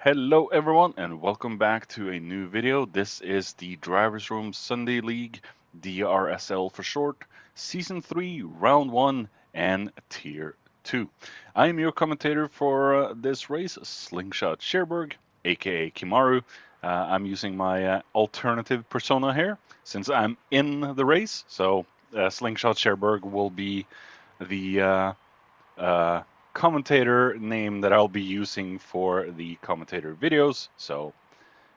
Hello everyone and welcome back to a new video. This is the Drivers Room Sunday League, DRSL for short, Season 3, Round 1 and Tier 2. I am your commentator for this race, Slingshot Cherbourg, aka Kimaru. I'm using my alternative persona here since I'm in the race, so Slingshot Cherbourg will be the uh, commentator name that I'll be using for the commentator videos. So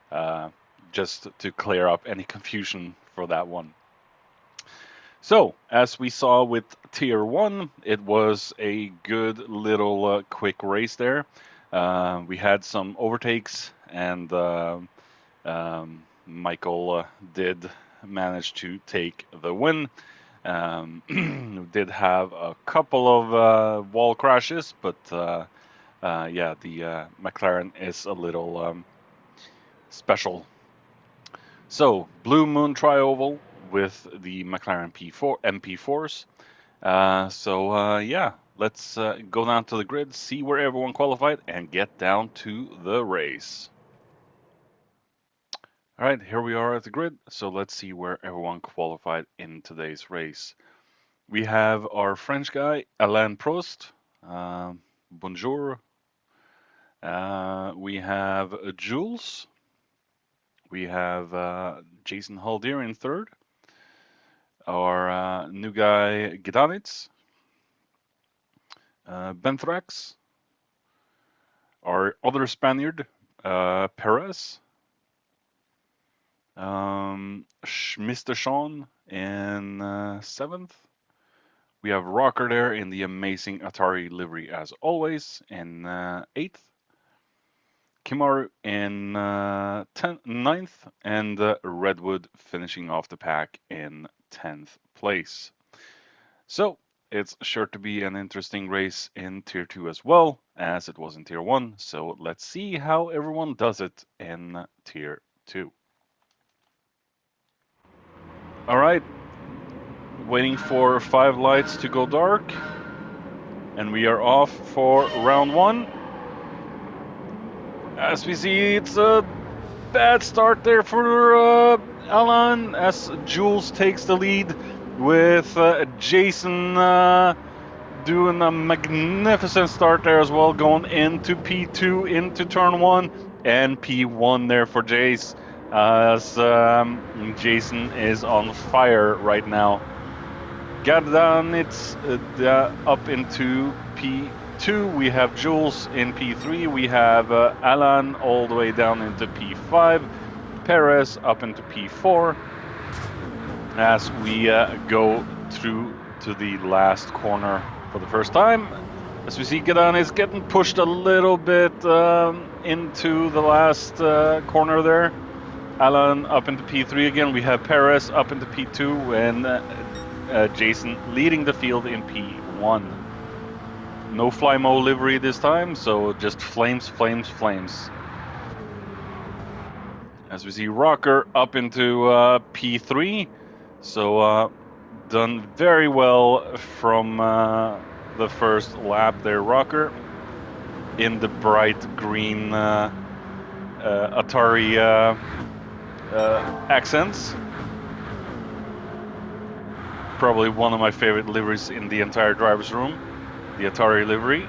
uh, just to clear up any confusion for that one. So as we saw with Tier 1, it was a good little quick race there. We had some overtakes and Michael did manage to take the win. Did have a couple of wall crashes, but yeah, the McLaren is a little special. So, Blue Moon Trioval with the McLaren P4 MP4s. Yeah, let's go down to the grid, see where everyone qualified, and get down to the race. All right, here we are at the grid. So let's see where everyone qualified in today's race. We have our French guy, Alain Prost. Bonjour. We have Jules. We have Jason Haldier in third. Our new guy, Gdanitz. Benthrax. Our other Spaniard, Perez. Mr. Sean in seventh. We have Rocker there in the amazing Atari livery as always in eighth. Kimaru in 9th, and Redwood finishing off the pack in 10th place. So it's sure to be an interesting race in Tier 2 as well, as it was in Tier 1. So let's see how everyone does it in Tier 2. All right, waiting for 5 lights to go dark, and we are off for round 1. As we see, it's a bad start there for Alan, as Jules takes the lead with Jason doing a magnificent start there as well, going into P2 into turn 1, and P1 there for Jace, as Jason is on fire right now. It's up into P2. We have Jules in P3. We have Alan all the way down into P5. Perez up into P4. As we go through to the last corner for the first time. As we see, Gadan is getting pushed a little bit into the last corner there. Alan up into P3 again. We have Perez up into P2, and Jason leading the field in P1. No Flymo livery this time, so just flames, flames, flames. As we see Rocker up into P3, so done very well from the first lap there, Rocker, in the bright green Atari accents. Probably one of my favorite liveries in the entire driver's room, the Atari livery.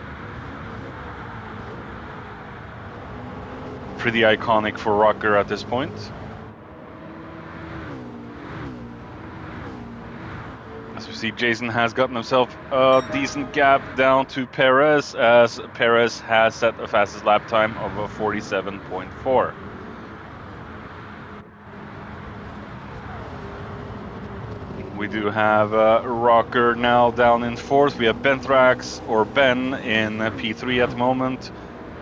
Pretty iconic for Rocker at this point. As we see, Jason has gotten himself a decent gap down to Perez, as Perez has set the fastest lap time of a 47.4. We do have Rocker now down in 4th. We have Benthrax, or Ben, in P3 at the moment.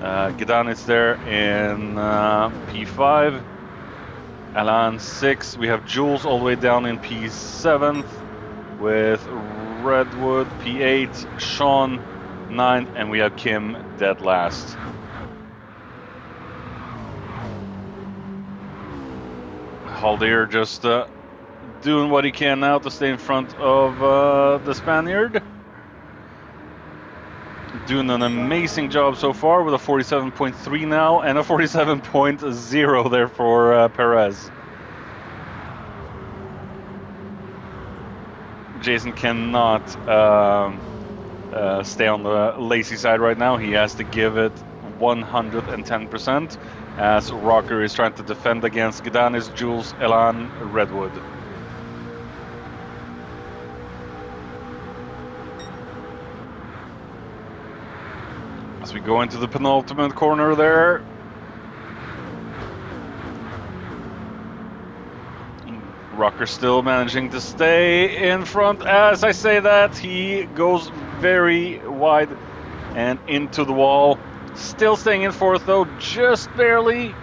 Gdanitz there in P5. Alan 6. We have Jules all the way down in P7th, with Redwood P8, Sean 9th, and we have Kim dead last. Haldier just doing what he can now to stay in front of the Spaniard. doing an amazing job so far with a 47.3 now and a 47.0 there for Perez. Jason cannot stay on the lazy side right now. He has to give it 110% as Rocker is trying to defend against Gidanis, Jules, Elan, Redwood. As we go into the penultimate corner there. Rocker still managing to stay in front. As I say that, he goes very wide and into the wall. Still staying in fourth though, just barely.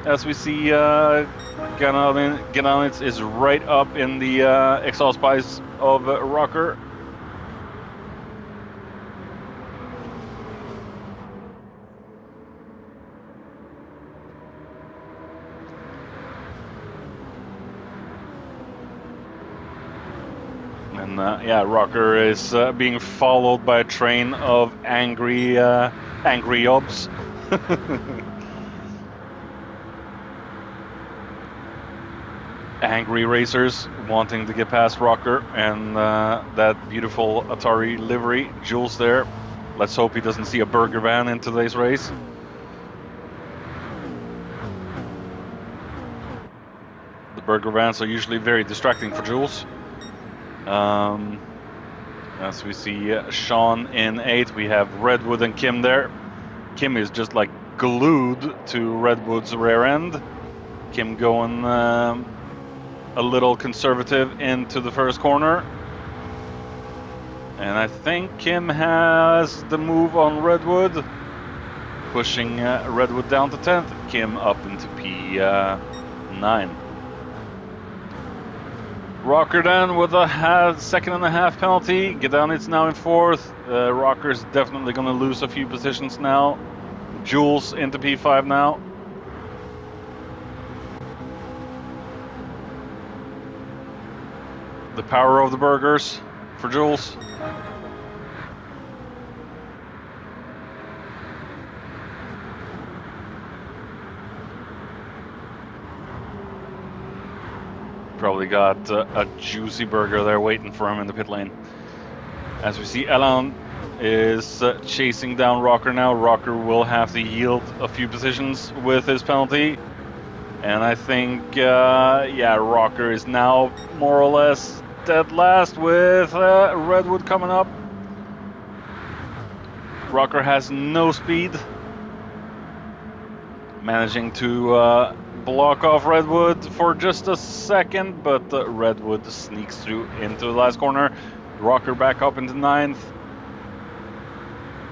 As we see Gananitz is right up in the exhaust pipes of Rocker. And yeah, Rocker is being followed by a train of angry yobs. Angry racers wanting to get past Rocker and that beautiful Atari livery. Jules there. Let's hope he doesn't see a burger van in today's race. The burger vans are usually very distracting for Jules. As we see Sean in 8, we have Redwood and Kim there. Kim is just like glued to Redwood's rear end. Kim going a little conservative into the first corner. And I think Kim has the move on Redwood, pushing Redwood down to 10th, Kim up into P9. Rocker then with a 2.5 penalty. Gidanitz now in 4th. Rocker's definitely going to lose a few positions now. Jules into P5 now. The power of the burgers for Jules. Probably got a juicy burger there waiting for him in the pit lane. As we see, Elan is chasing down Rocker now. Rocker will have to yield a few positions with his penalty. And I think, yeah, Rocker is now more or less dead last with Redwood coming up. Rocker has no speed. Managing to block off Redwood for just a second, but Redwood sneaks through into the last corner. Rocker back up into 9th.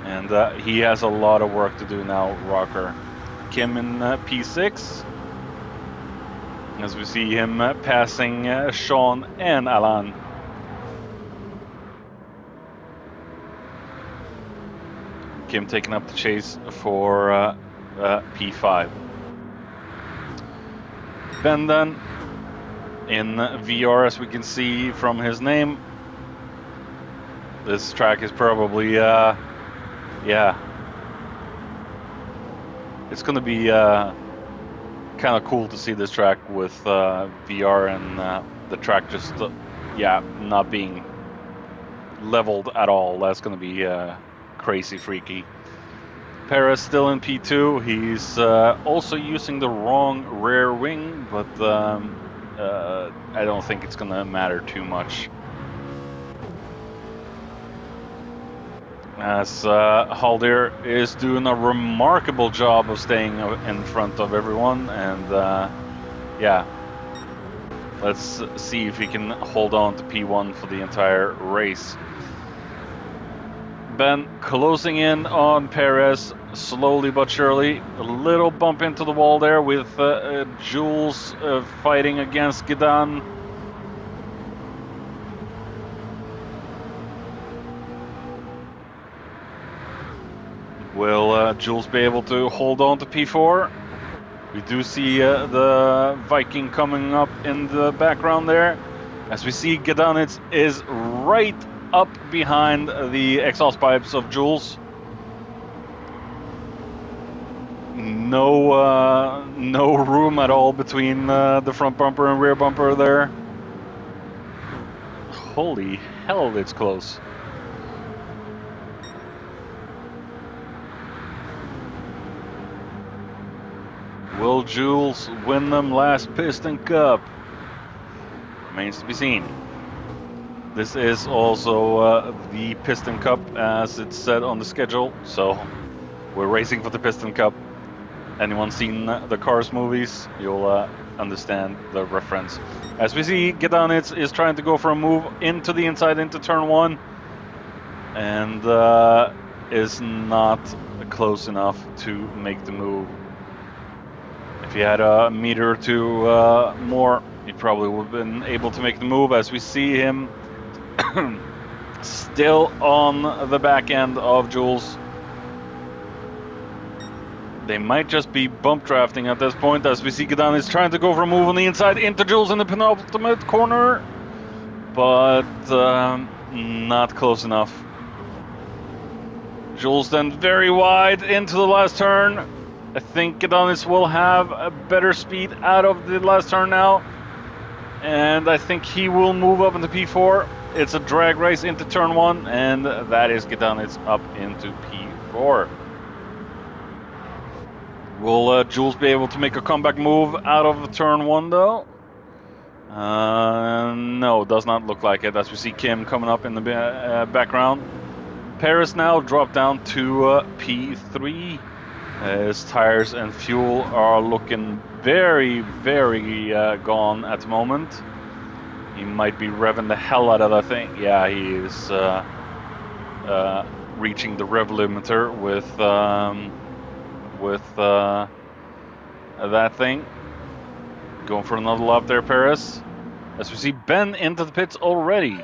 And he has a lot of work to do now, Rocker. Kim in P6. As we see him passing Sean and Alan. Kim taking up the chase for P5. Ben then in VR, as we can see from his name. This track is probably, yeah, it's going to be kind of cool to see this track with VR and the track just, yeah, not being leveled at all. That's going to be crazy freaky. Perez still in P2. He's also using the wrong rear wing, but I don't think it's going to matter too much. As Haldir is doing a remarkable job of staying in front of everyone, and yeah, let's see if he can hold on to P1 for the entire race. Ben closing in on Perez, slowly but surely. A little bump into the wall there with Jules fighting against Gidan. Will Jules be able to hold on to P4? We do see the Viking coming up in the background there. As we see, Gidanitz is right up behind the exhaust pipes of Jules. no room at all between the front bumper and rear bumper there. Holy hell, it's close. Will Jules win them last Piston Cup? Remains to be seen. This is also the Piston Cup as it's said on the schedule, so we're racing for the Piston Cup. Anyone seen the Cars movies, you'll understand the reference. As we see, Gedanitz is trying to go for a move into the inside, into turn 1, and is not close enough to make the move. If he had a meter or two more, he probably would have been able to make the move. As we see him still on the back end of Jules. They might just be bump drafting at this point, as we see Gedan is trying to go for a move on the inside into Jules in the penultimate corner, but not close enough. Jules then very wide into the last turn. I think Gedanis will have a better speed out of the last turn now, and I think he will move up into P4. It's a drag race into turn 1, and that is Gedanis up into P4. Will Jules be able to make a comeback move out of turn 1 though? No, does not look like it, as we see Kim coming up in the background. Paris now dropped down to P3. His tires and fuel are looking very, very gone at the moment. He might be revving the hell out of that thing. Yeah, he is reaching the rev limiter with that thing. Going for another lap there, Paris. As we see Ben into the pits already.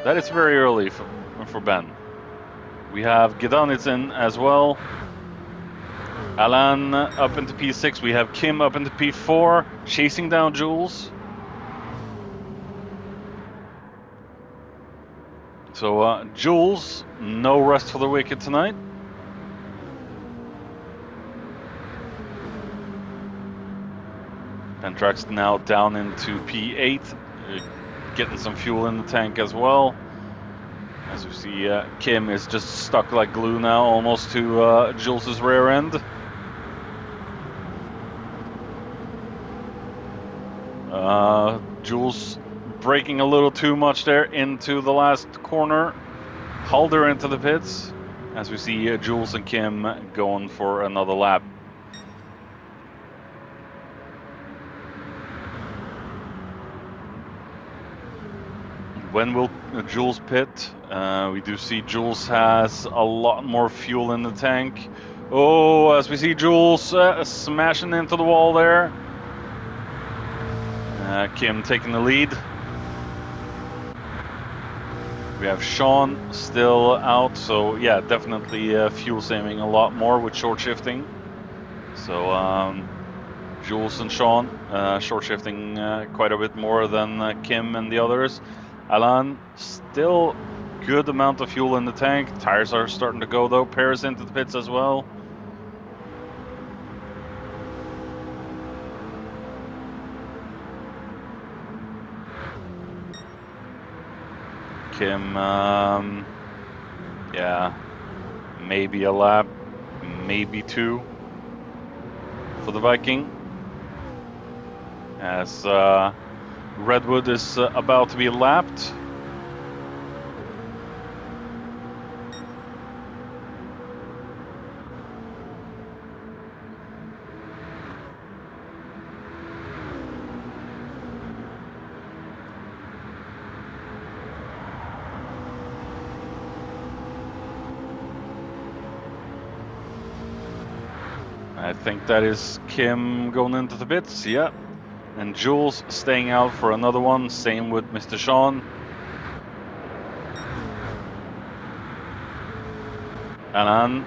That is very early for Ben. We have Gedanitz in as well. Alan up into P6. We have Kim up into P4, chasing down Jules. So Jules, no rest for the wicked tonight. Pentrax now down into P8, getting some fuel in the tank as well. As we see, Kim is just stuck like glue now, almost to Jules's rear end. Jules braking a little too much there into the last corner. Halder into the pits, as we see Jules and Kim going for another lap. When will Jules pit? We do see Jules has a lot more fuel in the tank. Oh, as we see Jules smashing into the wall there. Kim taking the lead. We have Sean still out, so yeah, definitely fuel saving a lot more with short shifting. So Jules and Sean short shifting quite a bit more than Kim and the others. Alan, still good amount of fuel in the tank. Tires are starting to go though. Paris into the pits as well. Kim, yeah, maybe a lap, maybe 2 for the Viking. As Redwood is about to be lapped. I think that is Kim going into the pits, yeah. And Jules staying out for another one, same with Mr. Sean. Alan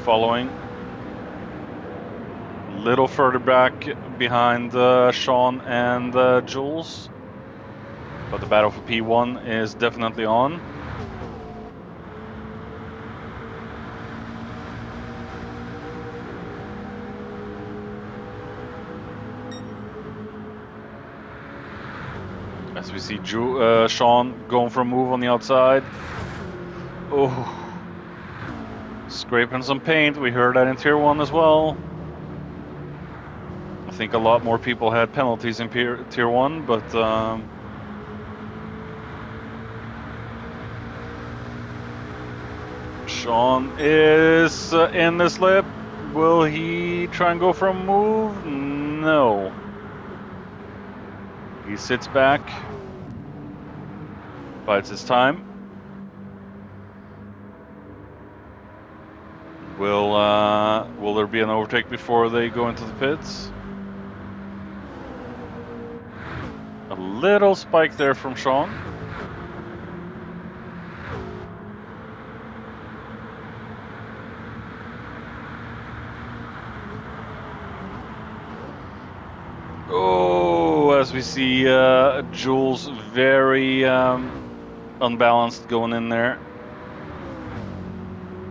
following. A little further back behind Sean and Jules. But the battle for P1 is definitely on. As we see Sean going for a move on the outside. Oh, scraping some paint. We heard that in Tier 1 as well. I think a lot more people had penalties in Tier 1, but Sean is in the slip. Will he try and go for a move? No. He sits back. Bides his time. Will there be an overtake before they go into the pits? A little spike there from Sean. Oh, as we see Jules very unbalanced going in there.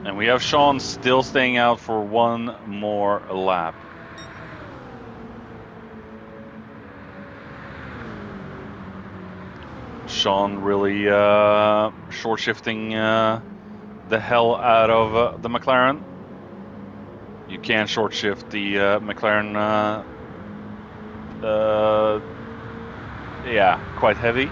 And we have Sean still staying out for one more lap. Sean really short shifting the hell out of the McLaren. You can't short shift the McLaren. Yeah, quite heavy.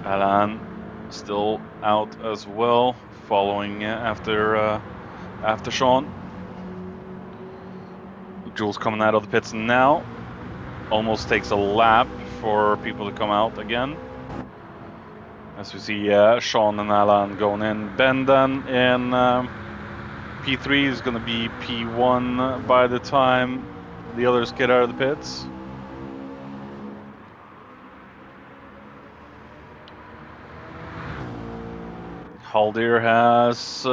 Alan still out as well, following after Sean. Jules coming out of the pits now. Almost takes a lap for people to come out again. As we see Sean and Alan going in. Ben then in P3 is going to be P1 by the time the others get out of the pits. Haldir has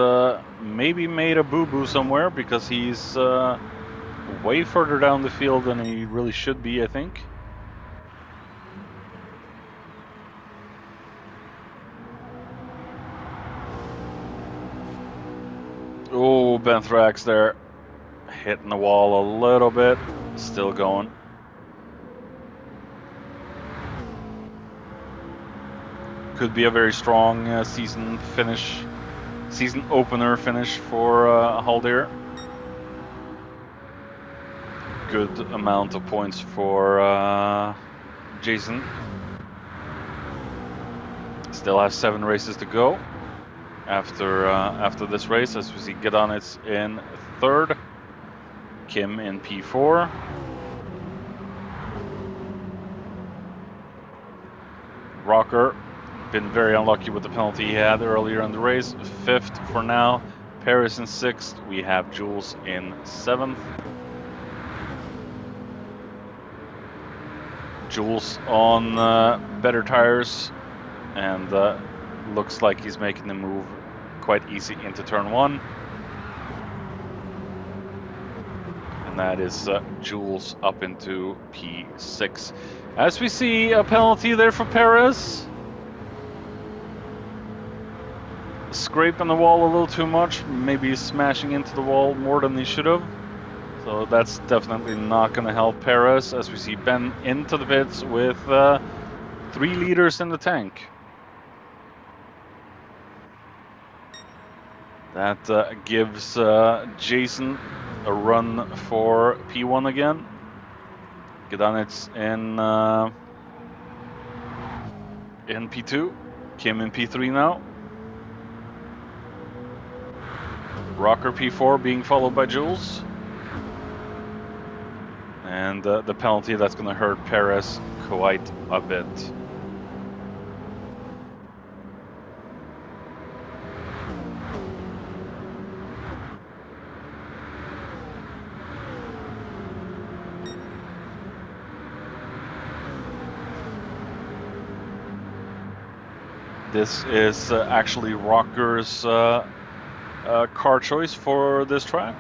maybe made a boo-boo somewhere because he's way further down the field than he really should be, I think. Oh, Benthrax there, hitting the wall a little bit, still going. Could be a very strong season opener finish for Haldir. Good amount of points for Jason. Still has 7 races to go after this race. As we see, Gedanitz in 3rd, Kim in P4. Rocker been very unlucky with the penalty he had earlier in the race. 5th for now. Paris in 6th. We have Jules in 7th. Jules on better tires, and looks like he's making the move quite easy into turn 1. And that is Jules up into P6. As we see, a penalty there for Perez. Scraping the wall a little too much, maybe smashing into the wall more than he should have. So that's definitely not going to help Perez, as we see Ben into the pits with 3 liters in the tank. That gives Jason a run for P1 again. Gedanitz in P2, Kim in P3 now. Rocker P4 being followed by Jules. And the penalty that's going to hurt Perez quite a bit. This is actually Rocker's car choice for this track.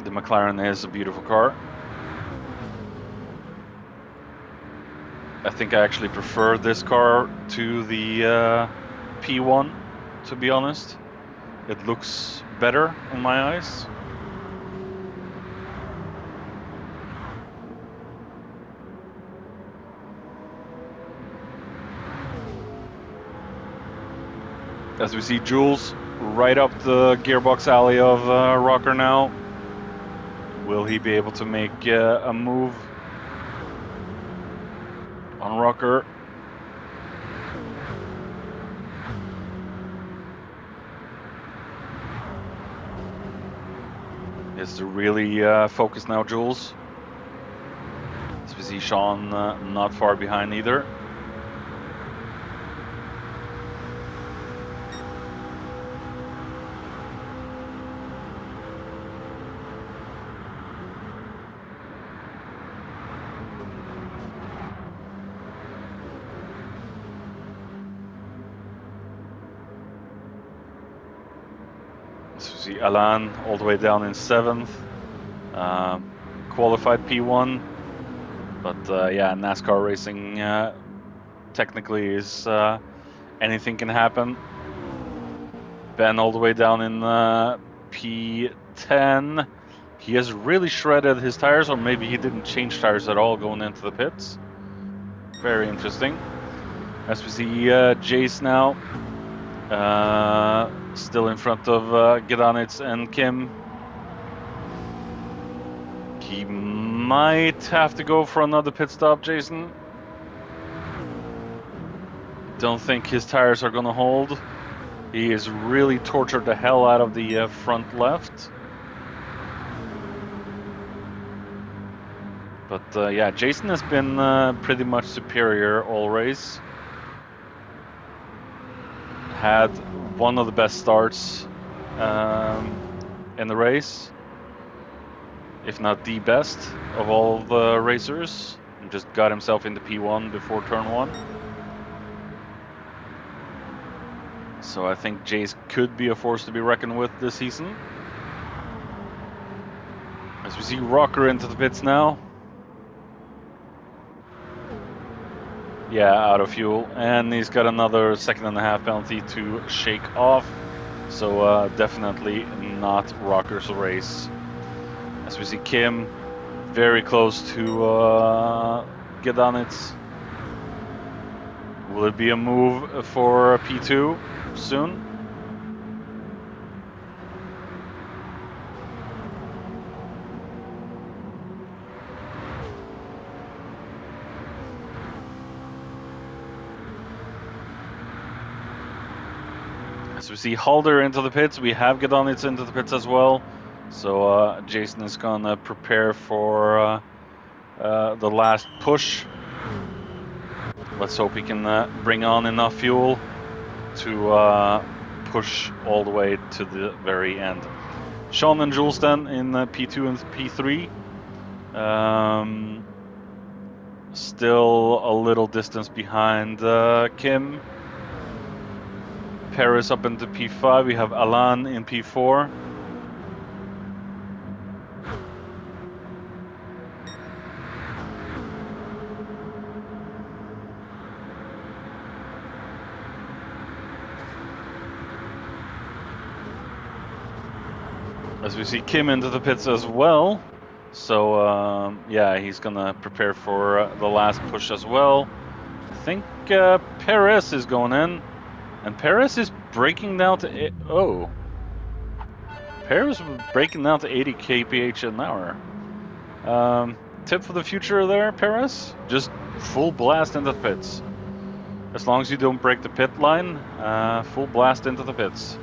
The McLaren is a beautiful car. I think I actually prefer this car to the P1, to be honest. It looks better in my eyes. As we see Jules right up the gearbox alley of Rocker now. Will he be able to make a move on Rocker? He has to really focus now, Jules. As we see Sean not far behind either. So we see Alan all the way down in 7th. Qualified P1. But yeah, NASCAR racing technically is anything can happen. Ben all the way down in P10. He has really shredded his tires, or maybe he didn't change tires at all going into the pits. Very interesting. As we see Jace now, still in front of Gedanitz and Kim. He might have to go for another pit stop, Jason. Don't think his tires are gonna hold. He has really tortured the hell out of the front left. But yeah, Jason has been pretty much superior all race. Had one of the best starts in the race, if not the best of all the racers. And just got himself into P1 before turn 1. So I think Jace could be a force to be reckoned with this season. As we see Rocker into the pits now. Yeah, out of fuel, and he's got another 1.5 penalty to shake off. So definitely not Rocker's race. As we see Kim very close to Gedanitz. Will it be a move for P2 soon? As we see Halder into the pits, we have Gedanitz into the pits as well. So Jason is gonna prepare for the last push. Let's hope he can bring on enough fuel to push all the way to the very end. Sean and Jules then in P2 and P3. Still a little distance behind Kim. Paris up into P5. We have Alan in P4. As we see Kim into the pits as well. So yeah, he's gonna prepare for the last push as well. I think Perez is going in, and Perez is breaking down to Perez was breaking down to 80 kph an hour. Tip for the future there, Perez: just full blast into the pits. As long as you don't break the pit line, full blast into the pits.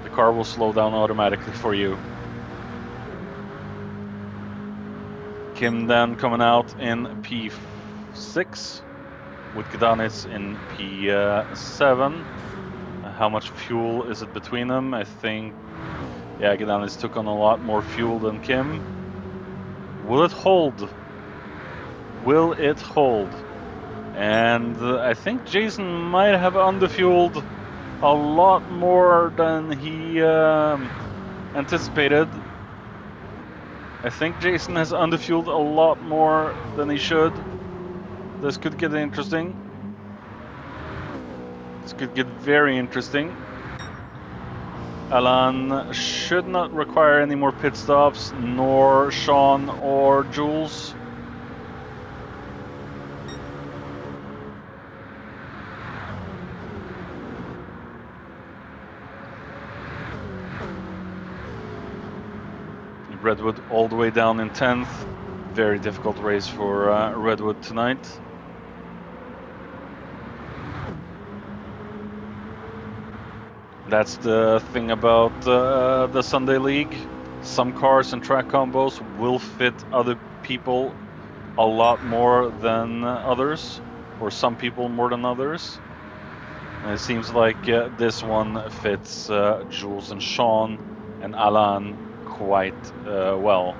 The car will slow down automatically for you. Kim then coming out in P6 with Gedanitz in P7. How much fuel is it between them? I think, yeah, Gedanitz took on a lot more fuel than Kim. Will it hold? Will it hold? And I think Jason might have underfueled a lot more than he anticipated. I think Jason has underfueled a lot more than he should. This could get interesting. This could get very interesting. Alan should not require any more pit stops, nor Sean or Jules. Redwood all the way down in 10th. Very difficult race for Redwood tonight. That's the thing about the Sunday League. Some cars and track combos will fit other people a lot more than others, or some people more than others. And it seems like this one fits Jules and Sean and Alan quite well.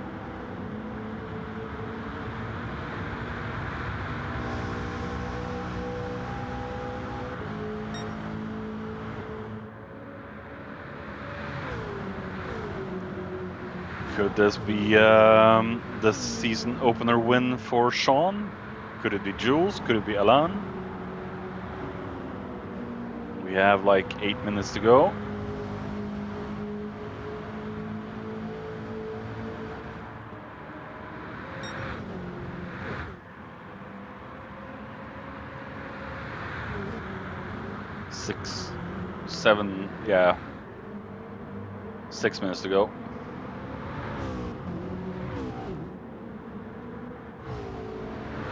Could this be the season opener win for Sean? Could it be Jules? Could it be Alan? We have like 8 minutes to go. Six, 7, yeah. 6 minutes to go.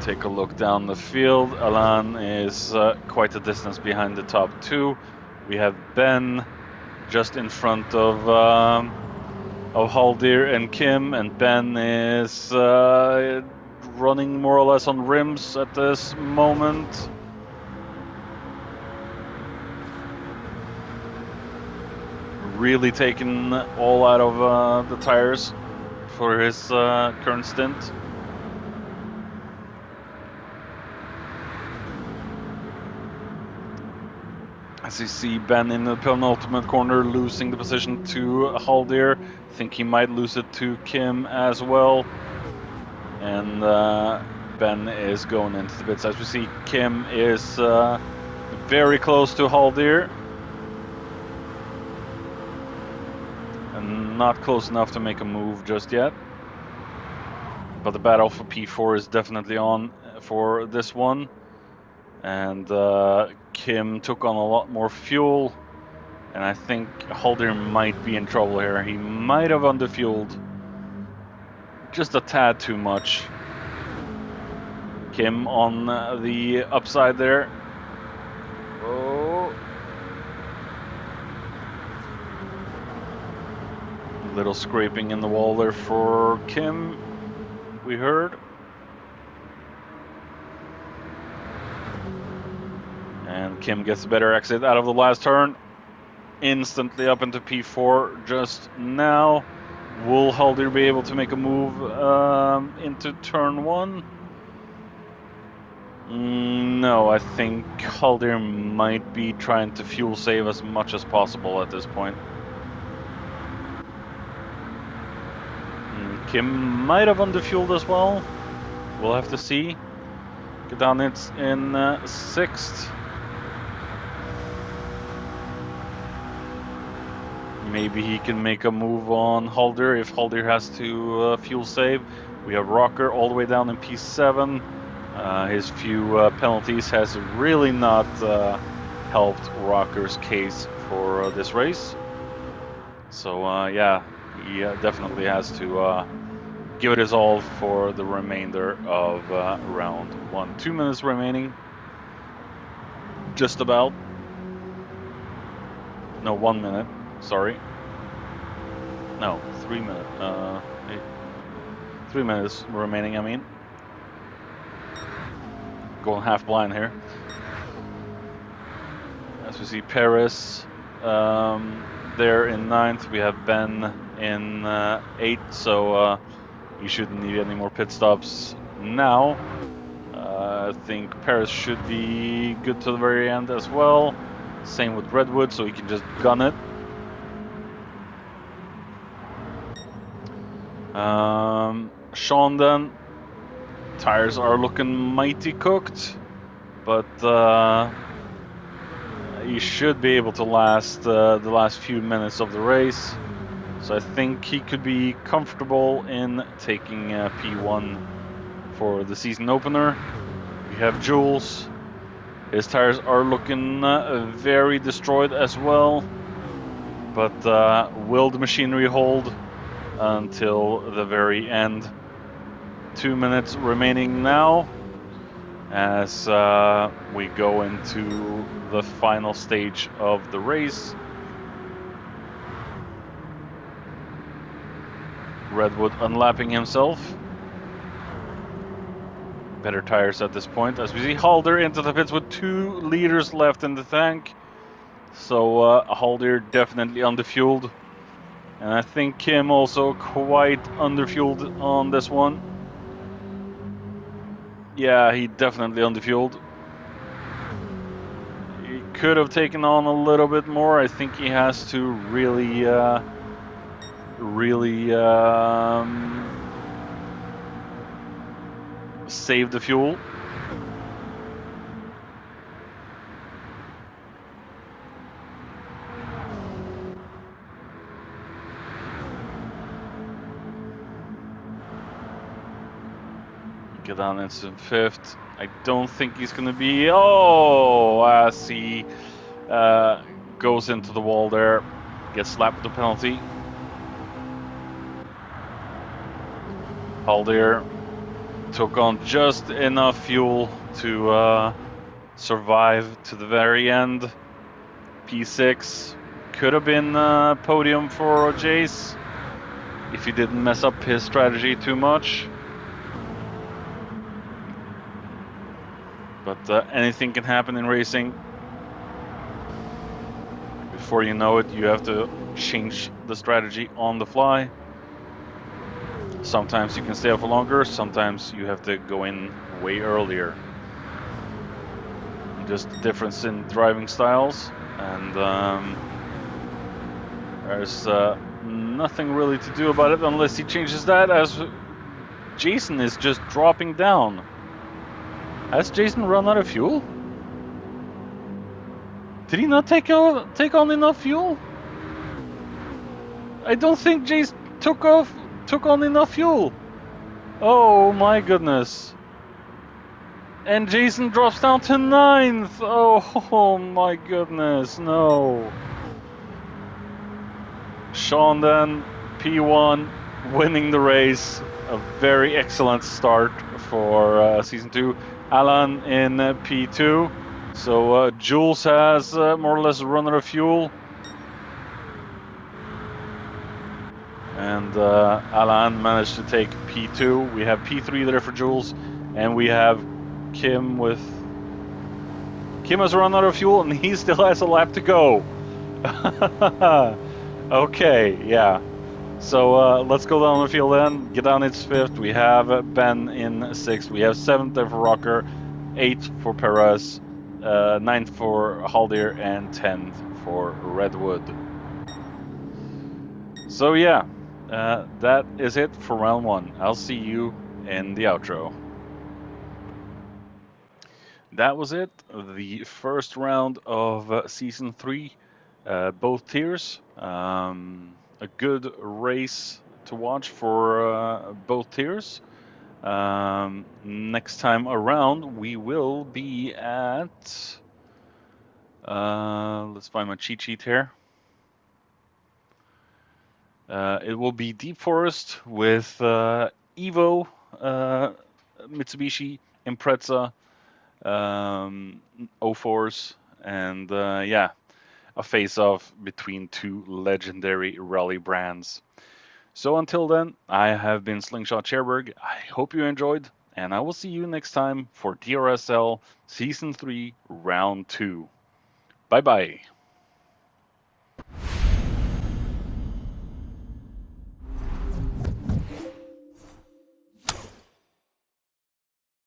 Take a look down the field. Alan is quite a distance behind the top two. We have Ben just in front of Haldir and Kim, and Ben is running more or less on rims at this moment. Really taking all out of the tires for his current stint. As you see Ben in the penultimate corner losing the position to Haldir. I think he might lose it to Kim as well. And Ben is going into the pits. As we see, Kim is very close to Haldir. And not close enough to make a move just yet. But the battle for P4 is definitely on for this one. And Kim took on a lot more fuel, and I think Haldir might be in trouble here. He might have underfueled just a tad too much. Kim on the upside there. Oh. A little scraping in the wall there for Kim, we heard. And Kim gets a better exit out of the last turn. Instantly up into P4 just now. Will Haldir be able to make a move into turn 1? No, I think Haldir might be trying to fuel save as much as possible at this point. Kim might have underfueled as well. We'll have to see. Gedanitz in 6th. Maybe he can make a move on Haldir if Haldir has to fuel save. We have Rocker all the way down in P7. His few penalties has really not helped Rocker's case for this race. So yeah, he definitely has to give it his all for the remainder of round 1. 2 minutes remaining. Just about. No, 1 minute. Sorry. No, 3 minutes. 3 minutes remaining, I mean. Going half blind here. As we see Paris there in 9th. We have Ben in 8th, so you shouldn't need any more pit stops now. I think Paris should be good to the very end as well. Same with Redwood, so he can just gun it. Sean then Tires are looking mighty cooked, but he should be able to last the last few minutes of the race. So I think he could be comfortable in taking P1 for the season opener. We have Jules. His tires are looking very destroyed as well. But will the machinery hold until the very end? 2 minutes remaining now as we go into the final stage of the race. Redwood unlapping himself. Better tires at this point as we see Halder into the pits with 2 liters left in the tank. So Halder definitely underfueled. And I think Kim also quite underfueled on this one. Yeah, he definitely underfueled. He could have taken on a little bit more. I think he has to really save the fuel. Get on into 5th. I don't think he's going to be... Oh, as he goes into the wall there. Gets slapped with the penalty. Haldir took on just enough fuel to survive to the very end. P6 could have been a podium for Jace if he didn't mess up his strategy too much. But anything can happen in racing. Before you know it, you have to change the strategy on the fly. Sometimes you can stay out for longer, sometimes you have to go in way earlier. Just the difference in driving styles, and there's nothing really to do about it unless he changes that, as Jason is just dropping down. Has Jason run out of fuel? Did he not take on enough fuel? I don't think Jason took on enough fuel. Oh my goodness. And Jason drops down to 9th. Oh my goodness, no. Sean then, P1, winning the race. A very excellent start for Season 2. Alan in P2. So Jules has more or less run out of fuel. And Alan managed to take P2. We have P3 there for Jules. And we have Kim with... Kim has run out of fuel and he still has a lap to go. Okay, yeah. So let's go down the field then. Get down its 5th. We have Ben in 6th. We have 7th there for Rocker, 8th for Perez, 9th for Haldir, and 10th for Redwood. So yeah, that is it for round 1. I'll see you in the outro. That was it. The first round of Season 3, both tiers. A good race to watch for both tiers. Next time around, we will be at... let's find my cheat sheet here. It will be Deep Forest with Evo, Mitsubishi, Impreza, 04s, and yeah, a face-off between 2 legendary rally brands. So until then, I have been Slingshot Cherberg. I hope you enjoyed, and I will see you next time for DRSL Season 3, Round 2. Bye-bye.